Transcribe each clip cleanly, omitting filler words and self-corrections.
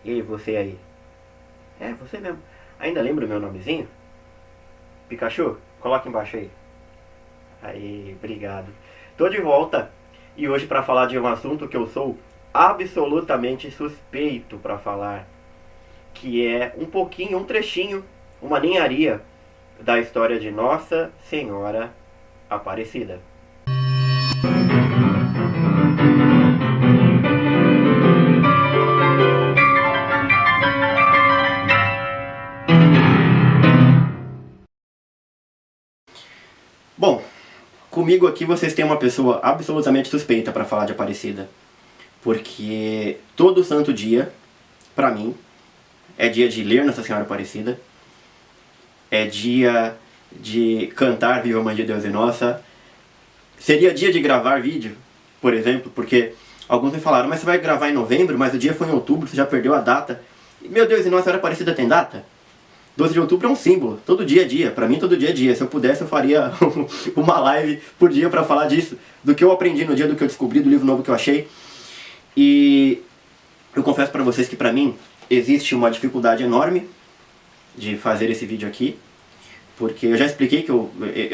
E você aí? É, você mesmo. Ainda lembra o meu nomezinho? Pikachu? Coloca embaixo aí. Aí, obrigado. Tô de volta e hoje para falar de um assunto que eu sou absolutamente suspeito para falar, que é um pouquinho, um trechinho, uma ninharia da história de Nossa Senhora Aparecida. Bom, comigo aqui vocês têm uma pessoa absolutamente suspeita para falar de Aparecida, porque todo santo dia, para mim, é dia de ler Nossa Senhora Aparecida, é dia de cantar Viva Mãe de Deus e Nossa, seria dia de gravar vídeo, por exemplo, porque alguns me falaram, mas você vai gravar em novembro, mas o dia foi em outubro, você já perdeu a data. Meu Deus, e Nossa Senhora Aparecida tem data? 12 de outubro é um símbolo, todo dia é dia, pra mim todo dia é dia. Se eu pudesse eu faria uma live por dia pra falar disso, do que eu aprendi no dia, do que eu descobri, do livro novo que eu achei. E eu confesso pra vocês que pra mim existe uma dificuldade enorme de fazer esse vídeo aqui, porque eu já expliquei que eu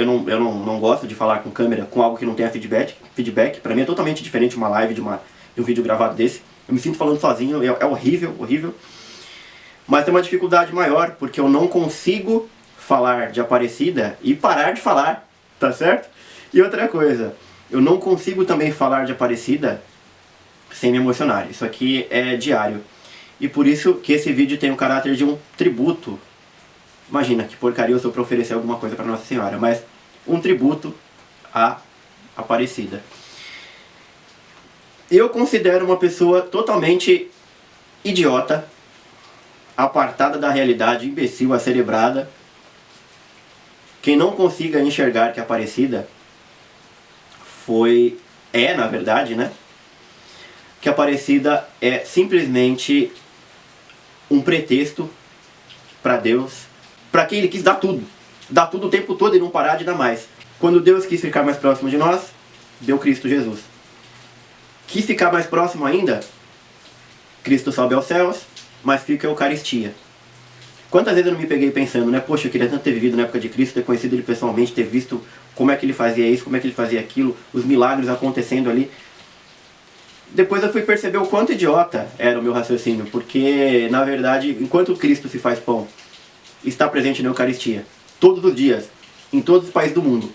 não gosto de falar com câmera com algo que não tenha feedback. Pra mim é totalmente diferente uma live de um vídeo gravado desse. Eu me sinto falando sozinho, é horrível, horrível. Mas tem uma dificuldade maior, porque eu não consigo falar de Aparecida e parar de falar, tá certo? E outra coisa, eu não consigo também falar de Aparecida sem me emocionar. Isso aqui é diário. E por isso que esse vídeo tem o caráter de um tributo. Imagina que porcaria eu sou pra oferecer alguma coisa pra Nossa Senhora, mas um tributo à Aparecida. Eu considero uma pessoa totalmente idiota, apartada da realidade, imbecil, acerebrada, quem não consiga enxergar que a Aparecida na verdade, né? Que a Aparecida é simplesmente um pretexto para Deus, para quem ele quis dar tudo o tempo todo e não parar de dar mais. Quando Deus quis ficar mais próximo de nós, deu Cristo Jesus. Quis ficar mais próximo ainda, Cristo sobe aos céus, mas fica a Eucaristia. Quantas vezes eu não me peguei pensando, né? Poxa, eu queria tanto ter vivido na época de Cristo, ter conhecido ele pessoalmente, ter visto como é que ele fazia isso, como é que ele fazia aquilo, os milagres acontecendo ali. Depois eu fui perceber o quanto idiota era o meu raciocínio, porque, na verdade, enquanto Cristo se faz pão, está presente na Eucaristia, todos os dias, em todos os países do mundo,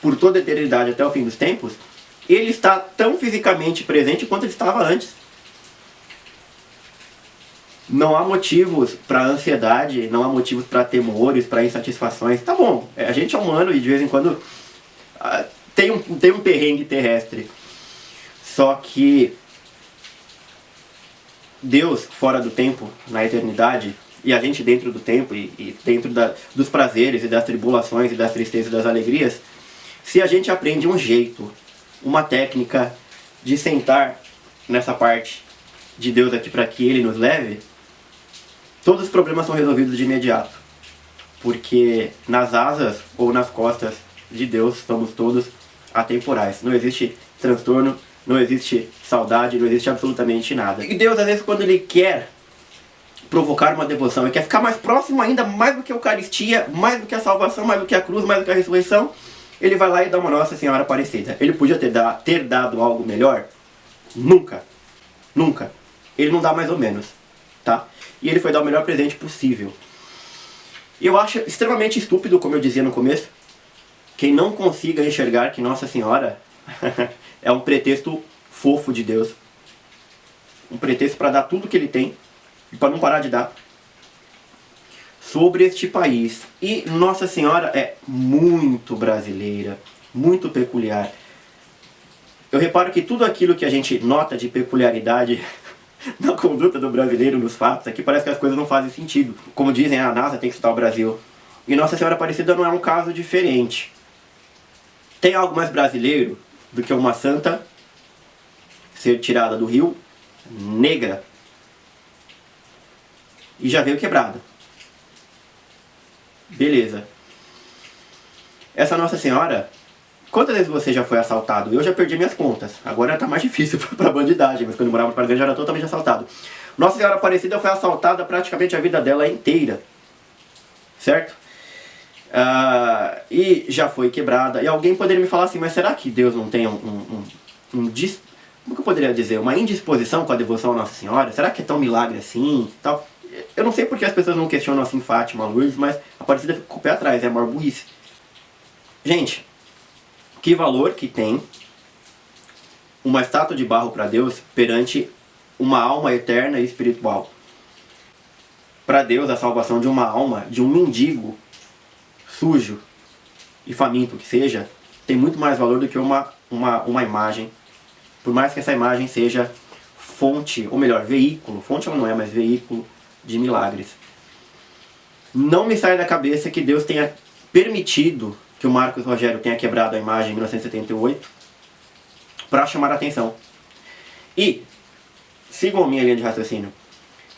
por toda a eternidade até o fim dos tempos, ele está tão fisicamente presente quanto ele estava antes. Não há motivos para ansiedade, não há motivos para temores, para insatisfações. Tá bom, a gente é humano e de vez em quando tem um perrengue terrestre. Só que Deus fora do tempo, na eternidade, e a gente dentro do tempo e dentro dos prazeres e das tribulações e das tristezas e das alegrias, se a gente aprende um jeito, uma técnica de sentar nessa parte de Deus aqui para que Ele nos leve, todos os problemas são resolvidos de imediato. Porque nas asas ou nas costas de Deus somos todos atemporais. Não existe transtorno, não existe saudade, não existe absolutamente nada. E Deus, às vezes, quando Ele quer provocar uma devoção e quer ficar mais próximo ainda, mais do que a Eucaristia, mais do que a salvação, mais do que a cruz, mais do que a ressurreição, Ele vai lá e dá uma Nossa Senhora Aparecida. Ele podia ter dado algo melhor? Nunca. Nunca. Ele não dá mais ou menos, tá? E ele foi dar o melhor presente possível. Eu acho extremamente estúpido, como eu dizia no começo, quem não consiga enxergar que Nossa Senhora é um pretexto fofo de Deus. Um pretexto para dar tudo que Ele tem e para não parar de dar sobre este país. E Nossa Senhora é muito brasileira, muito peculiar. Eu reparo que tudo aquilo que a gente nota de peculiaridade na conduta do brasileiro, nos fatos, aqui parece que as coisas não fazem sentido. Como dizem, a NASA tem que estudar o Brasil. E Nossa Senhora Aparecida não é um caso diferente. Tem algo mais brasileiro do que uma santa ser tirada do rio, negra, e já veio quebrada. Beleza. Essa Nossa Senhora, quantas vezes você já foi assaltado? Eu já perdi minhas contas. Agora tá mais difícil pra bandidagem, mas quando eu morava no Paraguai já era totalmente assaltado. Nossa Senhora Aparecida foi assaltada praticamente a vida dela inteira, certo? E já foi quebrada. E alguém poderia me falar assim, mas será que Deus não tem como que eu poderia dizer? Uma indisposição com a devoção à Nossa Senhora? Será que é tão milagre assim? Tal? Eu não sei porque as pessoas não questionam assim Fátima, Lourdes, mas a Aparecida fica com o pé atrás, é a maior burrice. Gente, que valor que tem uma estátua de barro para Deus perante uma alma eterna e espiritual? Para Deus, a salvação de uma alma, de um mendigo sujo e faminto que seja, tem muito mais valor do que uma imagem. Por mais que essa imagem seja fonte, ou melhor, veículo, fonte ela não é, mas veículo de milagres. Não me sai da cabeça que Deus tenha permitido que o Marcos Rogério tenha quebrado a imagem em 1978 para chamar a atenção. E, sigam a minha linha de raciocínio,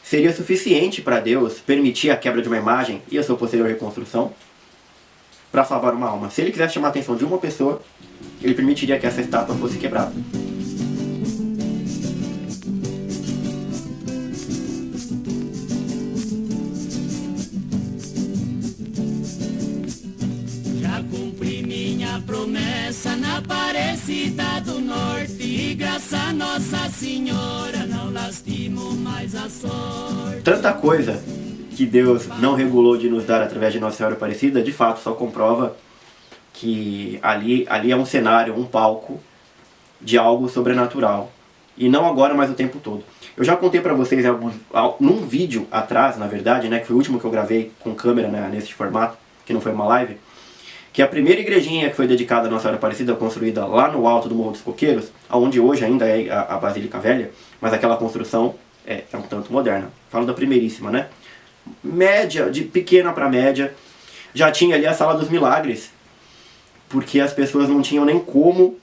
seria suficiente para Deus permitir a quebra de uma imagem e a sua posterior reconstrução para salvar uma alma. Se ele quisesse chamar a atenção de uma pessoa, ele permitiria que essa estátua fosse quebrada. Já cumpri minha promessa na Aparecida do Norte, e graças a Nossa Senhora não lastimo mais a sorte. Tanta coisa que Deus não regulou de nos dar através de Nossa Senhora Aparecida, de fato só comprova que ali é um cenário, um palco de algo sobrenatural. E não agora, mas o tempo todo. Eu já contei pra vocês num vídeo atrás, na verdade, né, que foi o último que eu gravei com câmera, né, nesse formato, que não foi uma live, que a primeira igrejinha que foi dedicada a Nossa Senhora Aparecida, construída lá no alto do Morro dos Coqueiros, onde hoje ainda é a Basílica Velha, mas aquela construção é um tanto moderna. Falo da primeiríssima, né? Média, de pequena para média, já tinha ali a Sala dos Milagres, porque as pessoas não tinham nem como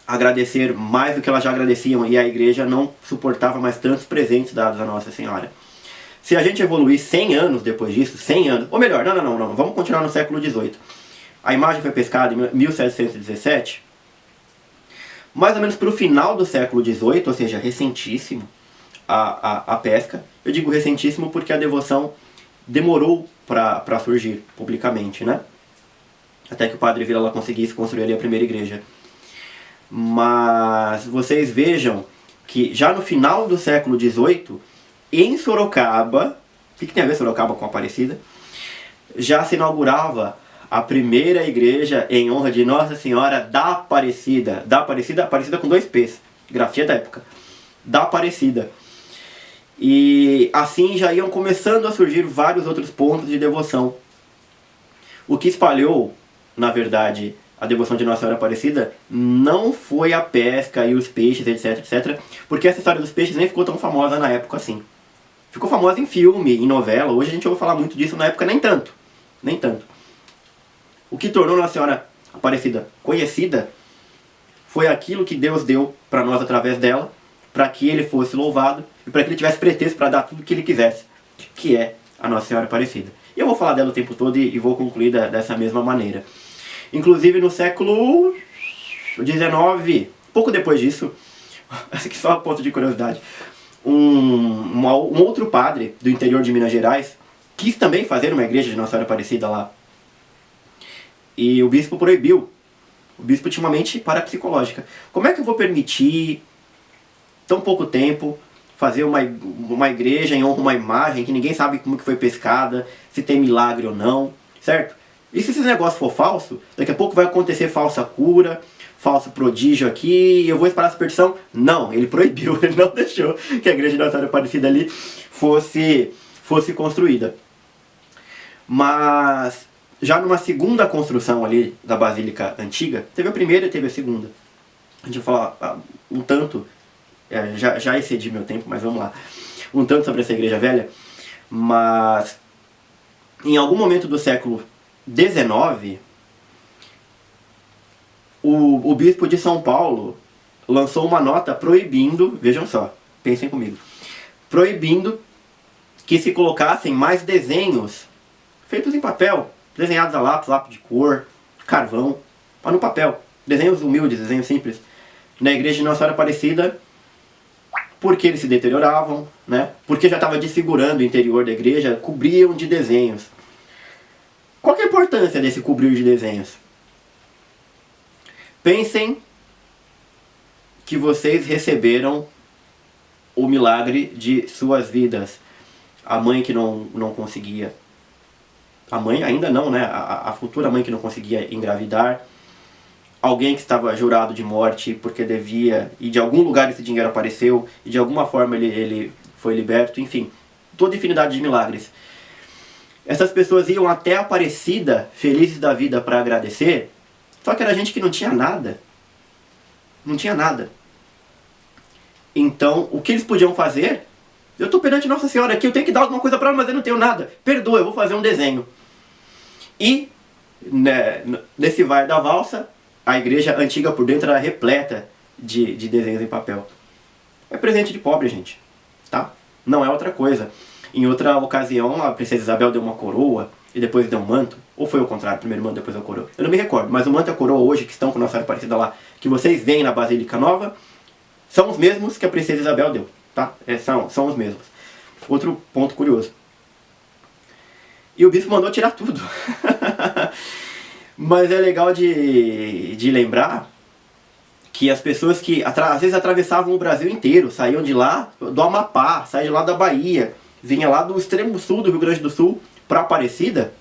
agradecer mais do que elas já agradeciam, e a igreja não suportava mais tantos presentes dados a Nossa Senhora. Se a gente evoluir 100 anos depois disso, 100 anos, ou melhor, não, vamos continuar no século XVIII. A imagem foi pescada em 1717, mais ou menos para o final do século XVIII, ou seja, recentíssimo, a pesca. Eu digo recentíssimo porque a devoção demorou para surgir publicamente, né? Até que o padre Vila conseguisse construir ali a primeira igreja. Mas vocês vejam que já no final do século XVIII, em Sorocaba, o que tem a ver Sorocaba com Aparecida? Já se inaugurava a primeira igreja em honra de Nossa Senhora da Aparecida. Aparecida com 2 P's, grafia da época. Da Aparecida. E assim já iam começando a surgir vários outros pontos de devoção. O que espalhou, na verdade, a devoção de Nossa Senhora Aparecida não foi a pesca e os peixes, etc, porque essa história dos peixes nem ficou tão famosa na época assim. Ficou famosa em filme, em novela, hoje a gente ouve falar muito disso, na época nem tanto. O que tornou Nossa Senhora Aparecida conhecida foi aquilo que Deus deu para nós através dela, para que ele fosse louvado e para que ele tivesse pretexto para dar tudo o que ele quisesse, que é a Nossa Senhora Aparecida. E eu vou falar dela o tempo todo e vou concluir dessa mesma maneira. Inclusive no século XIX, pouco depois disso, aqui só a ponto de curiosidade, um outro padre do interior de Minas Gerais quis também fazer uma igreja de Nossa Senhora Aparecida lá. E o bispo proibiu. O bispo tinha uma mente parapsicológica. Como é que eu vou permitir, tão pouco tempo, fazer uma igreja em honra a uma imagem que ninguém sabe como que foi pescada, se tem milagre ou não, certo? E se esse negócio for falso, daqui a pouco vai acontecer falsa cura, falso prodígio aqui, e eu vou espalhar a superstição? Não, ele proibiu, ele não deixou que a igreja de Nossa Senhora Aparecida ali fosse construída. Mas já numa segunda construção ali da Basílica Antiga, teve a primeira e teve a segunda. A gente vai falar um tanto, já excedi meu tempo, mas vamos lá. Um tanto sobre essa igreja velha, mas em algum momento do século XIX, o bispo de São Paulo lançou uma nota proibindo, vejam só, pensem comigo, proibindo que se colocassem mais desenhos feitos em papel, desenhados a lápis de cor, carvão, mas no papel, desenhos humildes, desenhos simples, na igreja de Nossa Senhora Aparecida, porque eles se deterioravam, né? Porque já estava desfigurando o interior da igreja, cobriam de desenhos. Qual que é a importância desse cobrir de desenhos? Pensem que vocês receberam o milagre de suas vidas. A mãe que não conseguia, a mãe ainda não, né? A futura mãe que não conseguia engravidar, alguém que estava jurado de morte porque devia, e de algum lugar esse dinheiro apareceu, e de alguma forma ele foi liberto, enfim, toda infinidade de milagres. Essas pessoas iam até a Aparecida, felizes da vida, para agradecer, só que era gente que não tinha nada. Não tinha nada. Então, o que eles podiam fazer? Eu estou perante Nossa Senhora aqui, eu tenho que dar alguma coisa para ela, mas eu não tenho nada. Perdoa, eu vou fazer um desenho. E, né, nesse vai da valsa, a igreja antiga por dentro era repleta de desenhos em papel. É presente de pobre, gente. Tá? Não é outra coisa. Em outra ocasião, a princesa Isabel deu uma coroa e depois deu um manto. Ou foi o contrário, primeiro manto, depois a coroa. Eu não me recordo, mas o manto e a coroa hoje, que estão com Nossa Senhora Aparecida lá, que vocês veem na Basílica Nova, são os mesmos que a princesa Isabel deu. Tá? São os mesmos. Outro ponto curioso. E o bispo mandou tirar tudo. Mas é legal de lembrar que as pessoas que às vezes atravessavam o Brasil inteiro, saíam de lá, do Amapá, saíam de lá da Bahia, vinha lá do extremo sul do Rio Grande do Sul para Aparecida,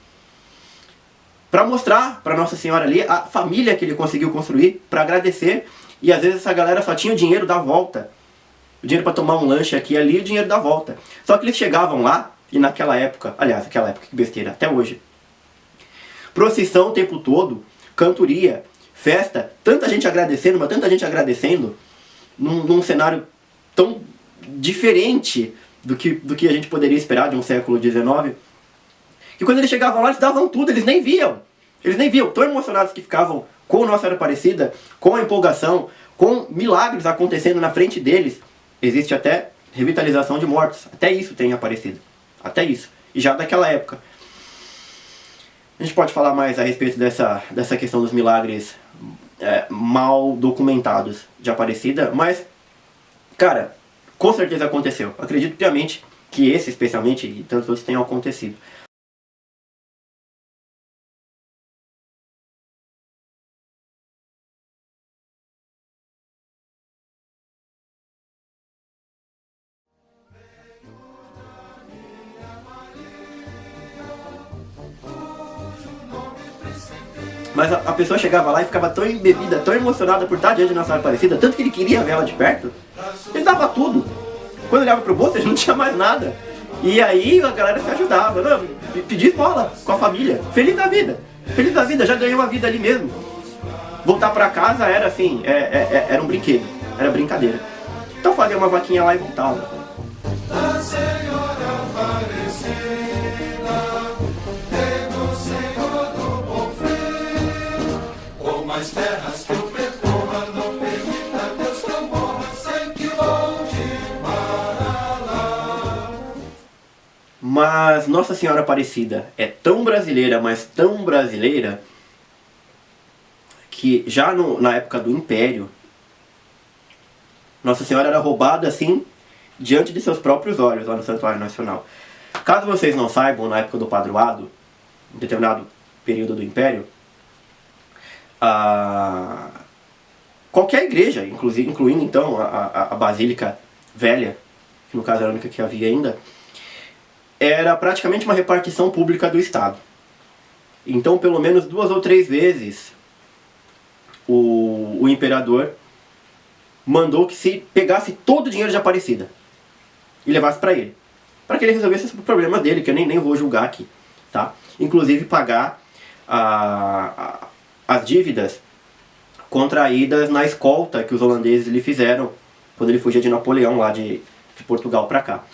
para mostrar para Nossa Senhora ali a família que ele conseguiu construir, para agradecer. E às vezes essa galera só tinha o dinheiro da volta, o dinheiro para tomar um lanche aqui e ali, e o dinheiro da volta. Só que eles chegavam lá, e naquela época, aliás, aquela época, que besteira, até hoje, procissão o tempo todo, cantoria, festa, tanta gente agradecendo, mas tanta gente agradecendo, num cenário tão diferente do que a gente poderia esperar de um século XIX, que quando eles chegavam lá, eles davam tudo, eles nem viam. Eles nem viam, tão emocionados que ficavam com Nossa Senhora Aparecida, com a empolgação, com milagres acontecendo na frente deles. Existe até revitalização de mortos, até isso tem Aparecida, até isso, e já daquela época. A gente pode falar mais a respeito dessa questão dos milagres mal documentados de Aparecida, mas, cara, com certeza aconteceu. Acredito piamente que esse, especialmente, e tantos outros tenham acontecido. Mas a pessoa chegava lá e ficava tão embebida, tão emocionada por estar diante de Nossa Senhora Aparecida, tanto que ele queria ver ela de perto, ele dava tudo. Quando ele olhava pro bolso, ele não tinha mais nada. E aí a galera se ajudava, não, pedia esmola com a família, feliz da vida, já ganhou uma vida ali mesmo. Voltar pra casa era assim, era um brinquedo, era brincadeira. Então fazia uma vaquinha lá e voltava. Terras que eu percorra, não permita Deus que eu morra sem que volte para lá. Mas Nossa Senhora Aparecida é tão brasileira, mas tão brasileira, que já na época do Império, Nossa Senhora era roubada assim, diante de seus próprios olhos lá no Santuário Nacional. Caso vocês não saibam, na época do Padroado, em determinado período do Império, qualquer igreja, incluindo então a Basílica Velha, que no caso era a única que havia ainda, era praticamente uma repartição pública do Estado. Então, pelo menos 2 ou 3 vezes, o imperador mandou que se pegasse todo o dinheiro de Aparecida e levasse para ele, para que ele resolvesse os problemas dele, que eu nem vou julgar aqui, tá? Inclusive pagar as dívidas contraídas na escolta que os holandeses lhe fizeram quando ele fugia de Napoleão lá de Portugal para cá.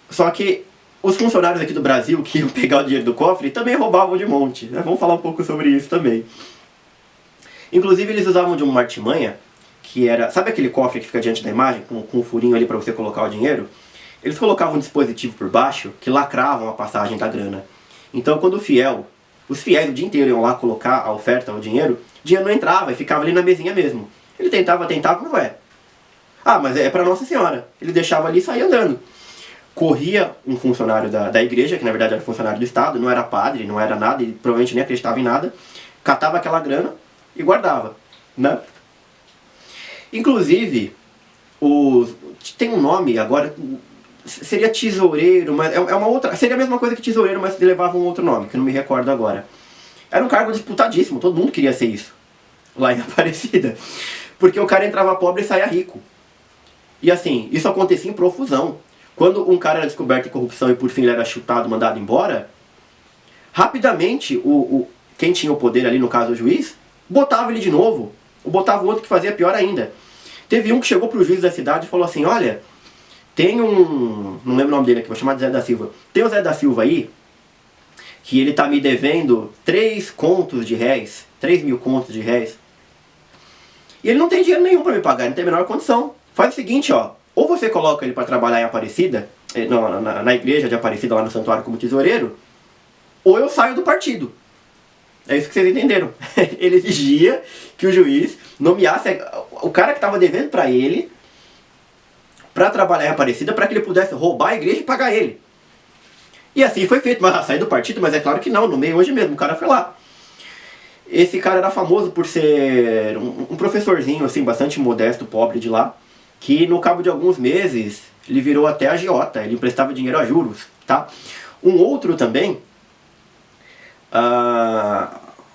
Só que os funcionários aqui do Brasil que iam pegar o dinheiro do cofre também roubavam de monte, né? Vamos falar um pouco sobre isso também. Inclusive eles usavam de uma artimanha que era, sabe aquele cofre que fica diante da imagem com um furinho ali para você colocar o dinheiro? Eles colocavam um dispositivo por baixo que lacravam a passagem da grana. Então quando os fiéis o dia inteiro iam lá colocar a oferta, o dinheiro não entrava e ficava ali na mesinha mesmo. Ele tentava, Ah, mas é para Nossa Senhora. Ele deixava ali e saía andando. Corria um funcionário da igreja, que na verdade era funcionário do Estado, não era padre, não era nada, ele provavelmente nem acreditava em nada, catava aquela grana e guardava, né? Inclusive, tem um nome agora, seria tesoureiro, mas é uma outra, seria a mesma coisa que tesoureiro, mas levava um outro nome, que eu não me recordo agora. Era um cargo disputadíssimo, todo mundo queria ser isso, lá em Aparecida, porque o cara entrava pobre e saía rico. E assim, isso acontecia em profusão. Quando um cara era descoberto em corrupção e por fim ele era chutado, mandado embora, rapidamente quem tinha o poder ali, no caso o juiz, botava ele de novo, ou botava o outro que fazia pior ainda. Teve um que chegou pro juiz da cidade e falou assim, olha, tem um, não lembro o nome dele aqui, vou chamar de Zé da Silva. Tem o Zé da Silva aí, que ele tá me devendo 3 contos de réis, 3 mil contos de réis. E ele não tem dinheiro nenhum para me pagar, ele não tem a menor condição. Faz o seguinte, ó, ou você coloca ele para trabalhar em Aparecida, na igreja de Aparecida, lá no santuário como tesoureiro, ou eu saio do partido. É isso que vocês entenderam. Ele exigia que o juiz nomeasse o cara que estava devendo para ele, para trabalhar em Aparecida, para que ele pudesse roubar a igreja e pagar ele. E assim foi feito, mas sair do partido, mas é claro que não, no meio hoje mesmo, o cara foi lá. Esse cara era famoso por ser um professorzinho, assim, bastante modesto, pobre de lá, que no cabo de alguns meses ele virou até agiota, ele emprestava dinheiro a juros, tá? Um outro também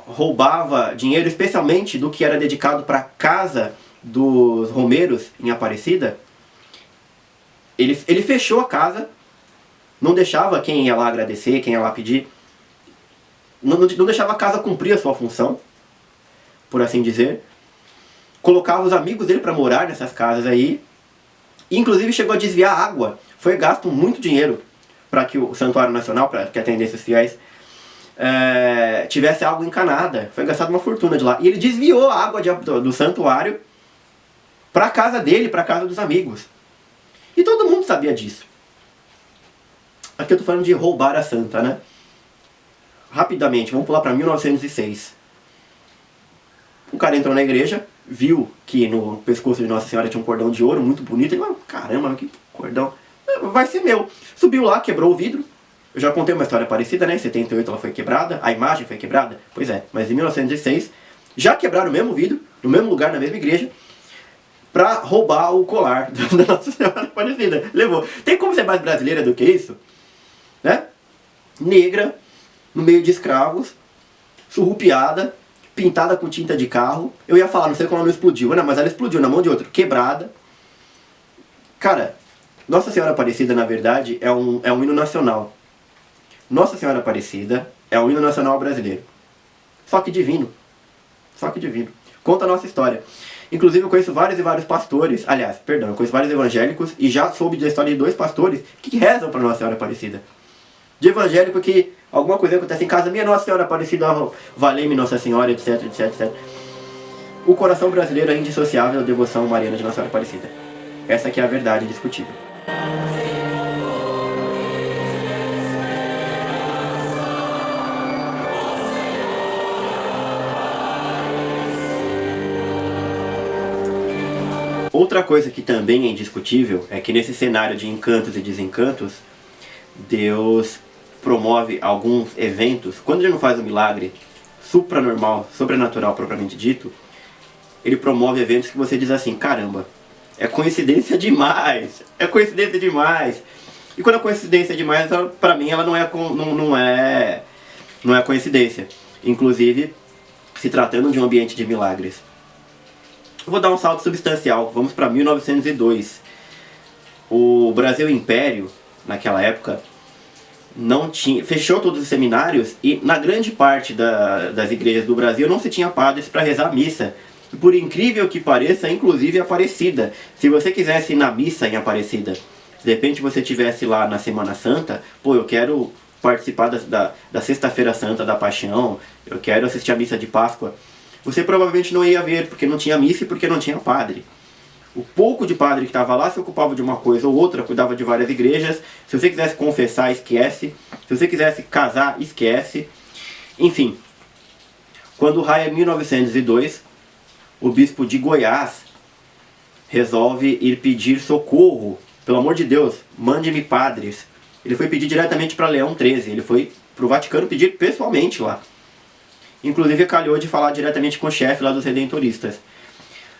roubava dinheiro especialmente do que era dedicado para a casa dos romeiros em Aparecida. Ele fechou a casa, não deixava quem ia lá agradecer, quem ia lá pedir, não deixava a casa cumprir a sua função, por assim dizer. Colocava os amigos dele para morar nessas casas aí, e inclusive chegou a desviar água. Foi gasto muito dinheiro para que o Santuário Nacional, para que atendesse os fiéis, tivesse água encanada. Foi gastado uma fortuna de lá. E ele desviou a água do santuário para a casa dele, para a casa dos amigos. E todo mundo sabia disso. Aqui eu estou falando de roubar a santa, né? Rapidamente, vamos pular para 1906. O cara entrou na igreja, viu que no pescoço de Nossa Senhora tinha um cordão de ouro muito bonito. Ele falou, caramba, que cordão, vai ser meu. Subiu lá, quebrou o vidro. Eu já contei uma história parecida, né? Em 78 ela foi quebrada, a imagem foi quebrada. Pois é, mas em 1906 já quebraram o mesmo vidro, no mesmo lugar, na mesma igreja, pra roubar o colar da Nossa Senhora Aparecida. Levou. Tem como ser mais brasileira do que isso? Né? Negra, no meio de escravos, surrupiada, pintada com tinta de carro. Eu ia falar, não sei como ela não explodiu, né? Mas ela explodiu na mão de outro, quebrada. Cara, Nossa Senhora Aparecida, na verdade, é um hino nacional. Nossa Senhora Aparecida é um hino nacional brasileiro. Só que divino. Só que divino. Conta a nossa história. Inclusive eu conheço vários e vários pastores, aliás, perdão, eu conheço vários evangélicos e já soube da história de 2 pastores que rezam para Nossa Senhora Aparecida. De evangélico que alguma coisa acontece em casa, minha Nossa Senhora Aparecida, valei-me Nossa Senhora, etc, etc, etc. O coração brasileiro é indissociável da devoção mariana de Nossa Senhora Aparecida. Essa aqui é a verdade indiscutível. Outra coisa que também é indiscutível é que nesse cenário de encantos e desencantos, Deus promove alguns eventos. Quando ele não faz um milagre supranormal, sobrenatural propriamente dito, ele promove eventos que você diz assim, caramba, é coincidência demais, é coincidência demais. E quando é coincidência demais, pra mim ela não é coincidência. Inclusive, se tratando de um ambiente de milagres. Vou dar um salto substancial, vamos para 1902. O Brasil Império, naquela época, fechou todos os seminários e na grande parte das igrejas do Brasil não se tinha padres para rezar a missa. Por incrível que pareça, inclusive Aparecida. Se você quisesse ir na missa em Aparecida, se de repente você estivesse lá na Semana Santa, pô, eu quero participar da Sexta-feira Santa da Paixão, eu quero assistir a missa de Páscoa, você provavelmente não ia ver, porque não tinha missa e porque não tinha padre. O pouco de padre que estava lá se ocupava de uma coisa ou outra, cuidava de várias igrejas. Se você quisesse confessar, esquece. Se você quisesse casar, esquece. Enfim, quando raia 1902, o bispo de Goiás resolve ir pedir socorro. Pelo amor de Deus, mande-me padres. Ele foi pedir diretamente para Leão XIII, ele foi para o Vaticano pedir pessoalmente lá. Inclusive calhou de falar diretamente com o chefe lá dos Redentoristas.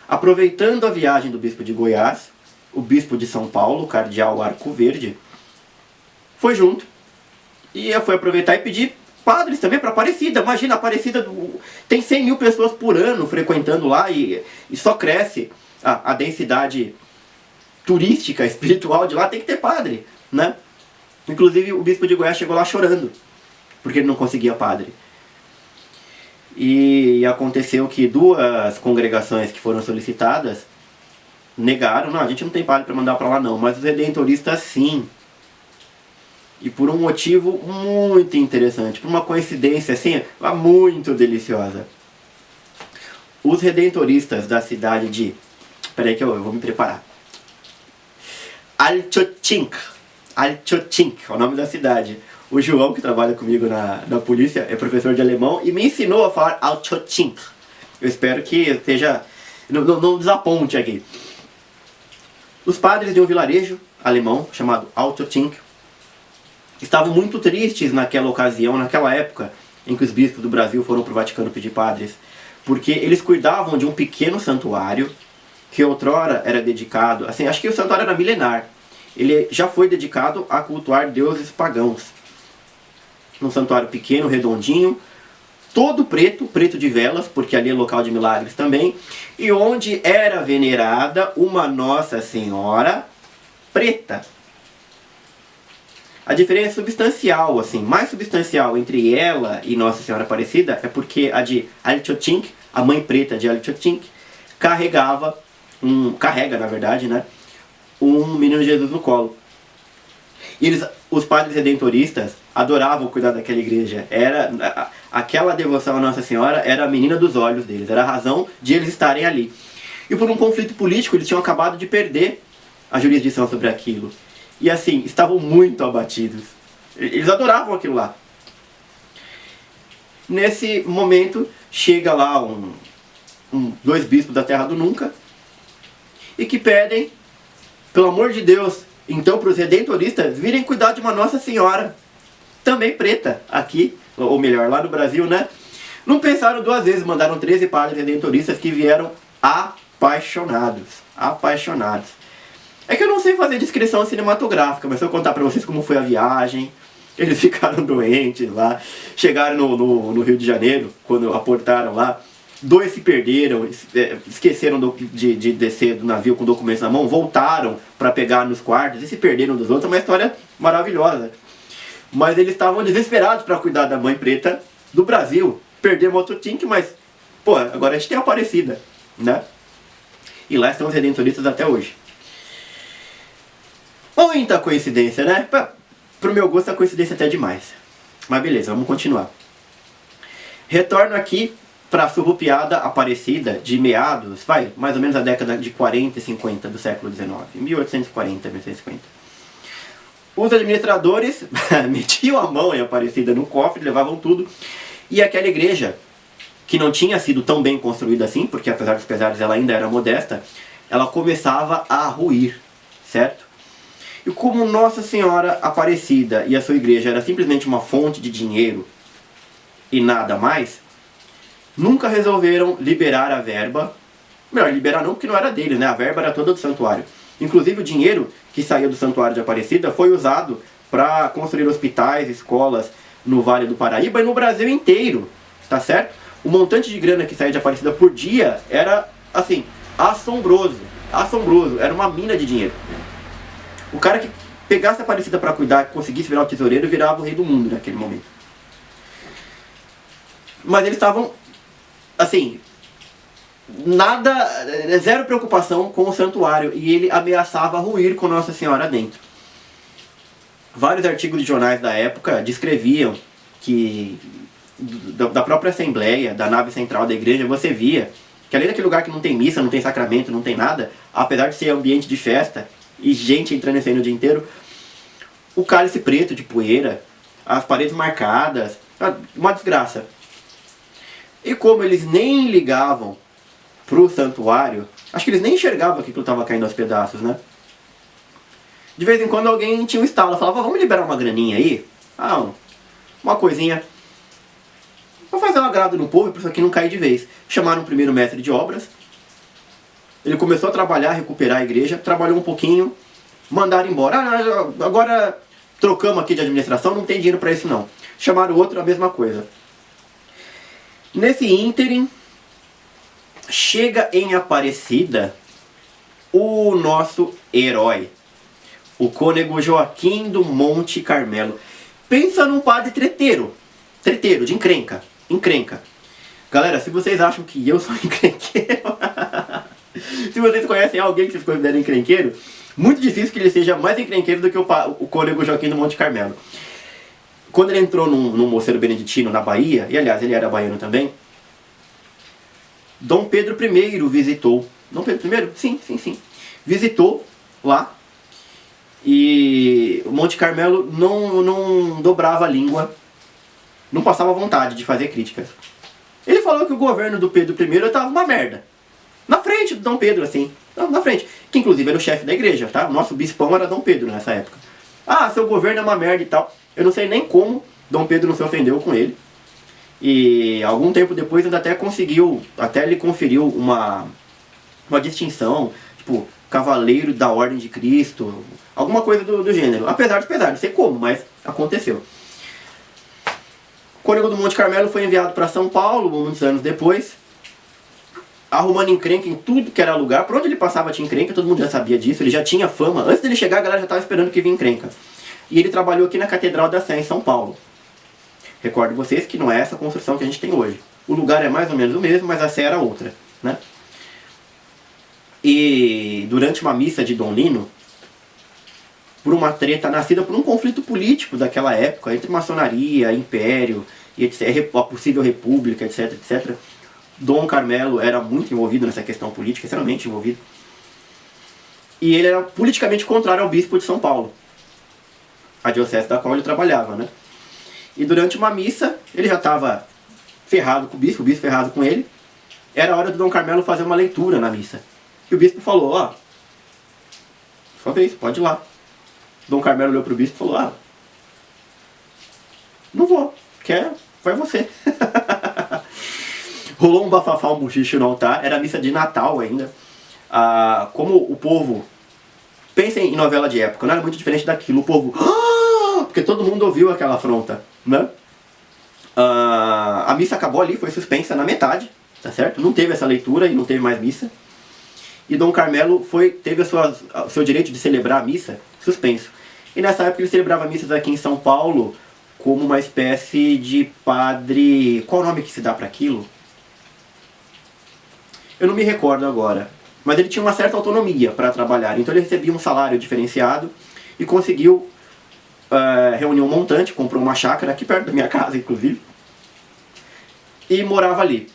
Aproveitando a viagem do bispo de Goiás, o bispo de São Paulo, o cardeal Arcoverde, foi junto e foi aproveitar e pedir padres também para Aparecida. Imagina, Aparecida tem 100 mil pessoas por ano frequentando lá e só cresce. A densidade turística, espiritual de lá tem que ter padre, né? Inclusive o bispo de Goiás chegou lá chorando, porque ele não conseguia padre. E aconteceu que 2 congregações que foram solicitadas negaram, não, a gente não tem padre para mandar para lá não, mas os redentoristas sim. E por um motivo muito interessante, por uma coincidência assim, muito deliciosa. Os redentoristas da cidade de... Peraí que eu vou me preparar. Alchotink é o nome da cidade. O João, que trabalha comigo na polícia, é professor de alemão e me ensinou a falar Alchotink. Eu espero que esteja... Não desaponte aqui. Os padres de um vilarejo alemão chamado Alchotink estavam muito tristes naquela ocasião, naquela época em que os bispos do Brasil foram para o Vaticano pedir padres, porque eles cuidavam de um pequeno santuário que outrora era dedicado, assim, acho que o santuário era milenar, ele já foi dedicado a cultuar deuses pagãos. Um santuário pequeno, redondinho, todo preto, preto de velas, porque ali é local de milagres também, e onde era venerada uma Nossa Senhora preta. A diferença é substancial, assim, mais substancial entre ela e Nossa Senhora Aparecida é porque a de Alchotink, a mãe preta de Alchotink, carrega, na verdade, né, um menino Jesus no colo. E os padres redentoristas adoravam cuidar daquela igreja. Aquela devoção à Nossa Senhora era a menina dos olhos deles, era a razão de eles estarem ali. E por um conflito político eles tinham acabado de perder a jurisdição sobre aquilo. E assim, estavam muito abatidos. Eles adoravam aquilo lá. Nesse momento, chega lá 2 bispos da Terra do Nunca e que pedem, pelo amor de Deus, então para os redentoristas virem cuidar de uma Nossa Senhora, também preta, aqui, ou melhor, lá no Brasil, né? Não pensaram 2 vezes, mandaram 13 padres redentoristas que vieram apaixonados. É que eu não sei fazer descrição cinematográfica, mas se eu contar pra vocês como foi a viagem, eles ficaram doentes lá, chegaram no Rio de Janeiro, quando aportaram lá, 2 se perderam, esqueceram de descer do navio com documentos na mão, voltaram para pegar nos quartos e se perderam dos outros. É uma história maravilhosa. Mas eles estavam desesperados para cuidar da mãe preta do Brasil. Perdemos outro Tink, mas pô, agora a gente tem a Aparecida, né? E lá estão os redentoristas até hoje. Muita coincidência, né? Pro meu gosto a coincidência até é demais. Mas beleza, vamos continuar. Retorno aqui para a surrupiada Aparecida de meados, mais ou menos a década de 40 e 50 do século XIX, 1840, 1850. Os administradores metiam a mão em Aparecida no cofre, levavam tudo, e aquela igreja, que não tinha sido tão bem construída assim, porque apesar dos pesares ela ainda era modesta, ela começava a ruir, certo? E como Nossa Senhora Aparecida e a sua igreja era simplesmente uma fonte de dinheiro e nada mais, nunca resolveram liberar a verba. Melhor, liberar não, porque não era deles, né? A verba era toda do santuário. Inclusive o dinheiro que saía do santuário de Aparecida foi usado para construir hospitais, escolas no Vale do Paraíba e no Brasil inteiro, tá certo? O montante de grana que saía de Aparecida por dia era, assim, assombroso. Era uma mina de dinheiro. O cara que pegasse a Aparecida para cuidar, conseguisse virar o tesoureiro, virava o rei do mundo naquele momento. Mas eles estavam, assim, zero preocupação com o santuário, e ele ameaçava ruir com Nossa Senhora dentro. Vários artigos de jornais da época descreviam que da própria assembleia, da nave central da igreja, você via que além daquele lugar que não tem missa, não tem sacramento, não tem nada, apesar de ser ambiente de festa e gente entrando e saindo o dia inteiro, o cálice preto de poeira, as paredes marcadas, uma desgraça. E como eles nem ligavam pro santuário, acho que eles nem enxergavam que aquilo estava caindo aos pedaços, né? De vez em quando alguém tinha um estalo, falava, vamos liberar uma graninha aí? Ah, uma coisinha. Vou fazer um agrado no povo para isso aqui não cair de vez. Chamaram o primeiro mestre de obras. Ele começou a trabalhar, recuperar a igreja, trabalhou um pouquinho, mandaram embora. Ah, agora trocamos aqui de administração, não tem dinheiro para isso não. Chamaram o outro, a mesma coisa. Nesse ínterim, chega em Aparecida o nosso herói, o cônego Joaquim do Monte Carmelo. Pensa num padre treteiro, de encrenca. Galera, se vocês acham que eu sou encrenqueiro, se vocês conhecem alguém que vocês consideram encrenqueiro, muito difícil que ele seja mais encrenqueiro do que o cônego Joaquim do Monte Carmelo. Quando ele entrou num mosteiro beneditino na Bahia, e aliás ele era baiano também, Dom Pedro I visitou. Dom Pedro I? Sim. Visitou lá. E o Monte Carmelo não dobrava a língua, não passava vontade de fazer críticas. Ele falou que o governo do Pedro I estava uma merda. Na frente do Dom Pedro, assim. Na frente. Que inclusive era o chefe da igreja, tá? O nosso bispão era Dom Pedro nessa época. Ah, seu governo é uma merda e tal. Eu não sei nem como Dom Pedro não se ofendeu com ele. E algum tempo depois ainda até conseguiu, até ele conferiu uma distinção, tipo, Cavaleiro da Ordem de Cristo, alguma coisa do gênero. Apesar de não sei como, mas aconteceu. O cônego do Monte Carmelo foi enviado para São Paulo, muitos anos depois, arrumando encrenca em tudo que era lugar. Por onde ele passava tinha encrenca, todo mundo já sabia disso, ele já tinha fama. Antes dele chegar, a galera já estava esperando que vinha encrenca. E ele trabalhou aqui na Catedral da Sé, em São Paulo. Recordo vocês que não é essa construção que a gente tem hoje. O lugar é mais ou menos o mesmo, mas a Sé era outra, né? E durante uma missa de Dom Lino, por uma treta nascida por um conflito político daquela época, entre maçonaria, império, e etc., a possível república, etc. Dom Carmelo era muito envolvido nessa questão política, extremamente envolvido. E ele era politicamente contrário ao bispo de São Paulo, a diocese da qual ele trabalhava, né? E durante uma missa, ele já estava ferrado com o bispo ferrado com ele. Era hora do Dom Carmelo fazer uma leitura na missa. E o bispo falou, ó, sua vez, pode ir lá. Dom Carmelo olhou pro bispo e falou, não vou, vai você. Rolou um bafafá, um buchicho no altar, era a missa de Natal ainda. Como o povo, pensem em novela de época, não era muito diferente daquilo, o povo, porque todo mundo ouviu aquela afronta, né? A missa acabou ali, foi suspensa na metade, tá certo? Não teve essa leitura e não teve mais missa. E Dom Carmelo teve o seu direito de celebrar a missa suspenso. E nessa época ele celebrava missas aqui em São Paulo como uma espécie de padre... Qual o nome que se dá para aquilo? Eu não me recordo agora. Mas ele tinha uma certa autonomia para trabalhar. Então ele recebia um salário diferenciado e conseguiu reunir um montante, comprou uma chácara aqui perto da minha casa, inclusive. E morava ali.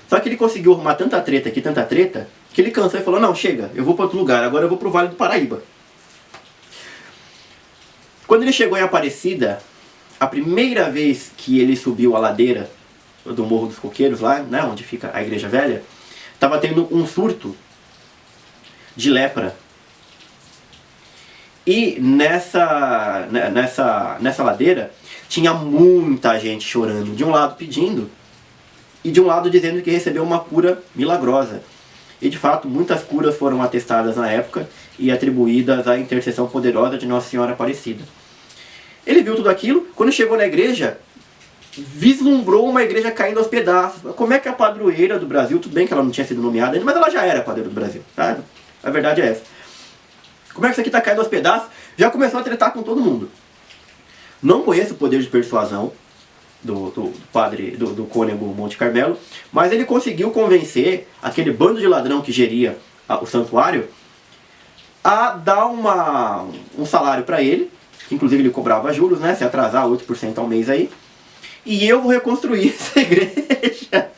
Só que ele conseguiu arrumar tanta treta, que ele cansou e falou, não, chega, eu vou para outro lugar, agora eu vou para o Vale do Paraíba. Quando ele chegou em Aparecida, a primeira vez que ele subiu a ladeira do Morro dos Coqueiros, lá, né, onde fica a Igreja Velha, estava tendo um surto de lepra. E nessa ladeira tinha muita gente chorando, de um lado pedindo, e de um lado dizendo que recebeu uma cura milagrosa. E de fato, muitas curas foram atestadas na época e atribuídas à intercessão poderosa de Nossa Senhora Aparecida. Ele viu tudo aquilo, quando chegou na igreja, vislumbrou uma igreja caindo aos pedaços. Como é que a padroeira do Brasil, tudo bem que ela não tinha sido nomeada ainda, mas ela já era padroeira do Brasil, tá? A verdade é essa. Como é que isso aqui está caindo aos pedaços? Já começou a tretar com todo mundo. Não conheço o poder de persuasão do cônego Monte Carmelo, mas ele conseguiu convencer aquele bando de ladrão que geria o santuário a dar um salário para ele, que inclusive ele cobrava juros, né, se atrasar 8% ao mês aí, e eu vou reconstruir essa igreja.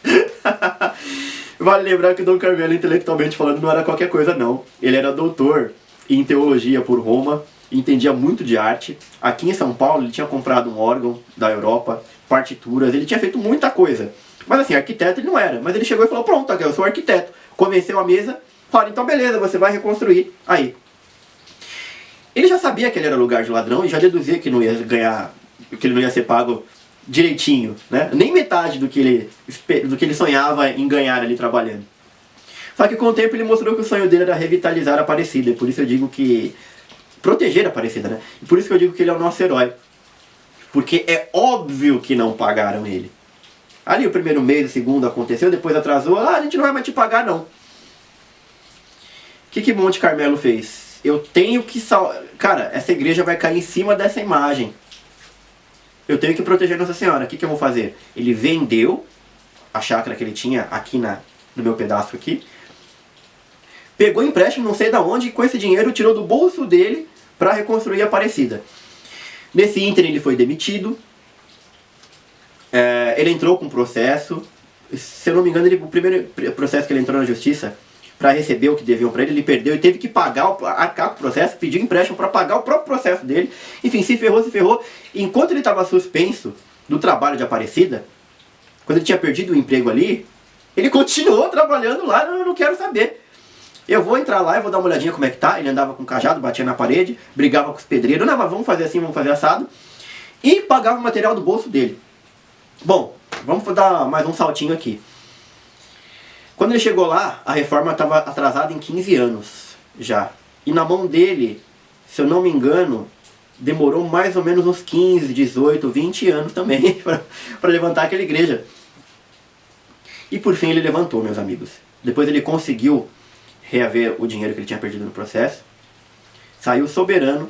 Vale lembrar que Dom Carmelo, intelectualmente falando, não era qualquer coisa não. Ele era doutor em teologia por Roma, entendia muito de arte. Aqui em São Paulo ele tinha comprado um órgão da Europa, partituras, ele tinha feito muita coisa Mas assim, arquiteto ele não era. Mas ele chegou e falou, pronto, eu sou arquiteto. Convenceu a mesa, falaram, então beleza, você vai reconstruir aí. Ele já sabia que ele era lugar de ladrão e já deduzia que não ia ganhar, que ele não ia ser pago direitinho, né? Nem metade do que ele sonhava em ganhar ali trabalhando. Só que com o tempo ele mostrou que o sonho dele era revitalizar a Aparecida, e por isso eu digo que... proteger a Aparecida, né? E por isso que eu digo que ele é o nosso herói. Porque é óbvio que não pagaram ele. Ali o primeiro mês, o segundo aconteceu, depois atrasou, a gente não vai mais te pagar não. O que Monte Carmelo fez? Eu tenho que Cara, essa igreja vai cair em cima dessa imagem. Eu tenho que proteger Nossa Senhora. O que eu vou fazer? Ele vendeu a chácara que ele tinha aqui no meu pedaço aqui. Pegou empréstimo, não sei de onde, e com esse dinheiro tirou do bolso dele para reconstruir a Aparecida. Nesse ínterim ele foi demitido. Ele entrou com processo. Se eu não me engano, o primeiro processo que ele entrou na justiça para receber o que deviam para ele perdeu e teve que arcar com o processo, pediu empréstimo para pagar o próprio processo dele. Enfim, se ferrou. Enquanto ele estava suspenso do trabalho de Aparecida, quando ele tinha perdido o emprego ali, ele continuou trabalhando lá, eu não quero saber. Eu vou entrar lá e vou dar uma olhadinha como é que tá. Ele andava com cajado, batia na parede, brigava com os pedreiros. Não, mas vamos fazer assim, vamos fazer assado. E pagava o material do bolso dele. Bom, vamos dar mais um saltinho aqui. Quando ele chegou lá, a reforma estava atrasada em 15 anos já. E na mão dele, se eu não me engano, demorou mais ou menos uns 15, 18, 20 anos também para levantar aquela igreja. E por fim ele levantou, meus amigos. Depois ele conseguiu reaver o dinheiro que ele tinha perdido no processo. Saiu soberano,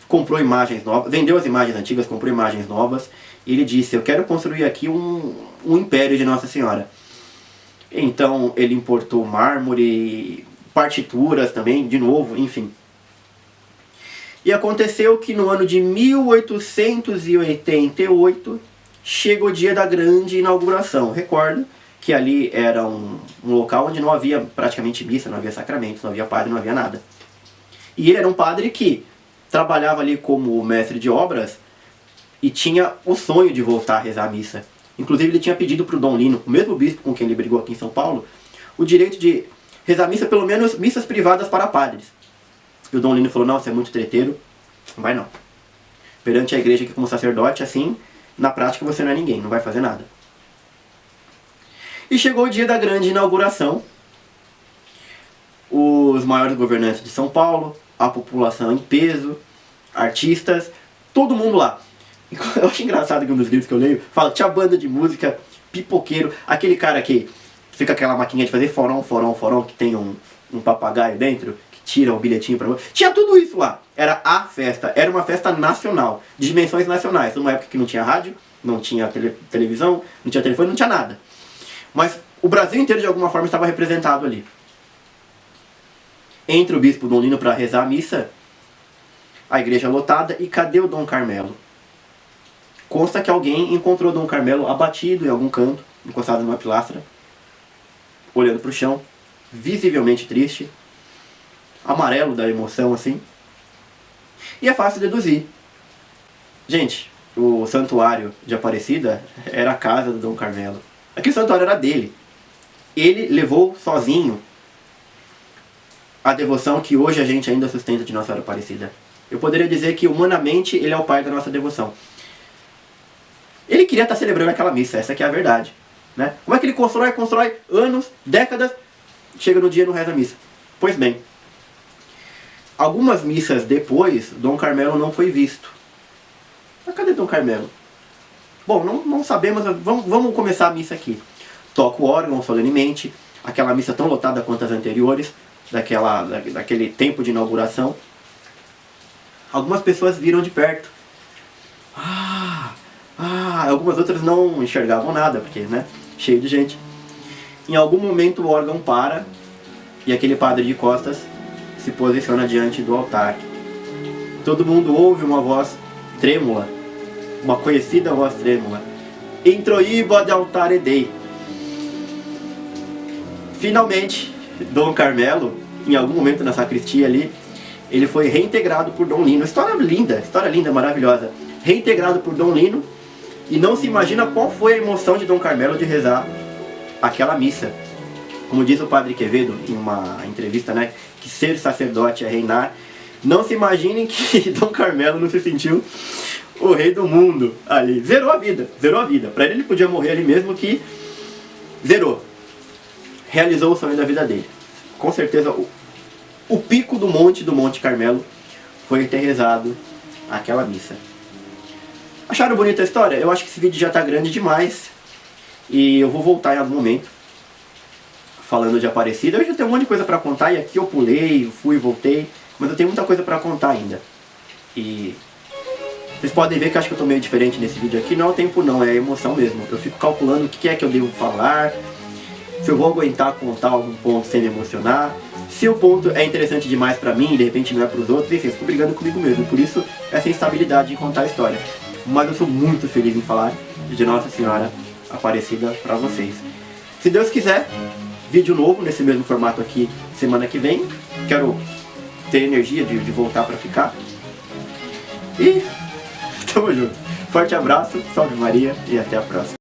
comprou imagens novas, vendeu as imagens antigas, comprou imagens novas. E ele disse, eu quero construir aqui um império de Nossa Senhora. Então ele importou mármore, partituras também, de novo, enfim. E aconteceu que no ano de 1888 chega o dia da grande inauguração. Recordo que ali era um local onde não havia praticamente missa, não havia sacramentos, não havia padre, não havia nada. E ele era um padre que trabalhava ali como mestre de obras e tinha o sonho de voltar a rezar a missa. Inclusive ele tinha pedido para o Dom Lino, o mesmo bispo com quem ele brigou aqui em São Paulo, o direito de rezar missa, pelo menos missas privadas para padres. E o Dom Lino falou, não, você é muito treteiro, não vai não. Perante a igreja aqui como sacerdote, assim, na prática você não é ninguém, não vai fazer nada. E chegou o dia da grande inauguração. Os maiores governantes de São Paulo, a população em peso, artistas, todo mundo lá. Eu acho engraçado que um dos livros que eu leio fala, tinha banda de música, pipoqueiro, aquele cara que fica aquela maquininha de fazer forão, que tem um papagaio dentro, que tira o bilhetinho pra você. Tinha tudo isso lá. Era a festa, era uma festa nacional, de dimensões nacionais. Numa época que não tinha rádio, não tinha televisão, não tinha telefone, não tinha nada. Mas o Brasil inteiro de alguma forma estava representado ali. Entra o bispo Dom Lino para rezar a missa, a igreja lotada, e cadê o Dom Carmelo? Consta que alguém encontrou Dom Carmelo abatido em algum canto, encostado numa pilastra, olhando para o chão, visivelmente triste, amarelo da emoção assim. E é fácil deduzir. Gente, o santuário de Aparecida era a casa do Dom Carmelo. Aquele santuário era dele. Ele levou sozinho a devoção que hoje a gente ainda sustenta de Nossa Senhora Aparecida. Eu poderia dizer que humanamente ele é o pai da nossa devoção. Ele queria estar celebrando aquela missa, essa que é a verdade. Né? Como é que ele constrói anos, décadas, chega no dia e não reza a missa? Pois bem, algumas missas depois, Dom Carmelo não foi visto. Mas cadê Dom Carmelo? Bom, não sabemos, vamos começar a missa aqui. Toca o órgão solenemente, aquela missa tão lotada quanto as anteriores, daquele tempo de inauguração. Algumas pessoas viram de perto. Algumas outras não enxergavam nada, porque, né, cheio de gente. Em algum momento o órgão para e aquele padre de costas se posiciona diante do altar. Todo mundo ouve uma voz trêmula, uma conhecida voz trêmula. Introibo ad altare Dei. Finalmente, Dom Carmelo, em algum momento na sacristia ali, ele foi reintegrado por Dom Lino. História linda, maravilhosa. Reintegrado por Dom Lino, E não se imagina qual foi a emoção de Dom Carmelo de rezar aquela missa. Como diz o Padre Quevedo em uma entrevista, né, que ser sacerdote é reinar. Não se imaginem que Dom Carmelo não se sentiu o rei do mundo ali. Zerou a vida, zerou a vida. Para ele podia morrer ali mesmo, que zerou. Realizou o sonho da vida dele. Com certeza o pico do Monte Carmelo foi ter rezado aquela missa. Acharam bonita a história? Eu acho que esse vídeo já tá grande demais. E eu vou voltar em algum momento falando de Aparecida. Eu já tenho um monte de coisa pra contar, e aqui eu pulei, fui e voltei, mas eu tenho muita coisa pra contar ainda. E vocês podem ver que eu acho que eu tô meio diferente nesse vídeo aqui. Não é o tempo não, é a emoção mesmo. Eu fico calculando o que é que eu devo falar, se eu vou aguentar contar algum ponto sem me emocionar, se o ponto é interessante demais pra mim e de repente não é pros outros. Enfim, eu fico brigando comigo mesmo. Por isso essa instabilidade em contar a história. Mas eu sou muito feliz em falar de Nossa Senhora Aparecida pra vocês. Se Deus quiser, vídeo novo nesse mesmo formato aqui semana que vem. Quero ter energia de voltar pra ficar. E tamo junto. Forte abraço, salve Maria e até a próxima.